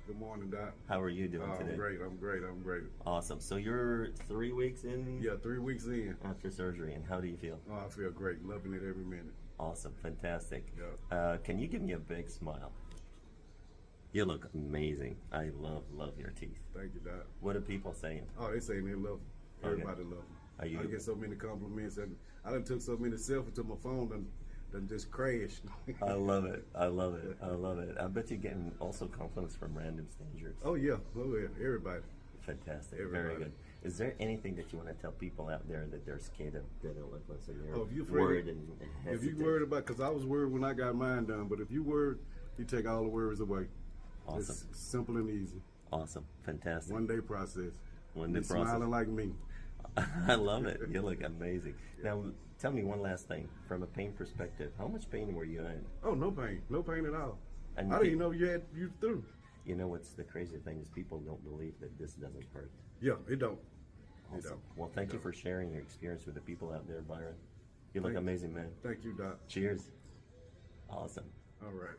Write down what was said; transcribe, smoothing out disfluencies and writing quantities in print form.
Good morning, Doc. How are you doing today? I'm great. I'm great. I'm great. Awesome. So you're 3 weeks in Yeah, 3 weeks in. after surgery, and how do you feel? Oh, I feel great. Loving it every minute. Awesome. Fantastic. Yeah. Can you give me a big smile? You look amazing. I love your teeth. Thank you, Doc. What are people saying? Oh, they saying they love 'em. Okay. Everybody love 'em. Are you- I get so many compliments, and I done took so many selfies to my phone done just crashed. I love it. I love it. I love it. I bet you're getting also compliments from random strangers. Oh yeah, everybody. Fantastic. Everybody. Very good. Is there anything that you want to tell people out there that they're scared of dental implants and they're Oh, if you afraid- worried and If hesitant? you worried about, because I was worried when I got mine done, but if you worried, you take all the worries away. Awesome. It's simple and easy. Awesome. Fantastic. One day process. One day You process. Smiling like me. I love it. You look amazing. Now, tell me one last thing. From a pain perspective, how much pain were you in? Oh, no pain at all. And I didn't even know you through. You know what's the crazy thing is people don't believe that this doesn't hurt. Yeah, it don't. It Awesome. don't. Well, thank you for sharing your experience with the people out there, Byron. You look Thank- amazing, man. Thank you, Doc. Cheers. Awesome. All right.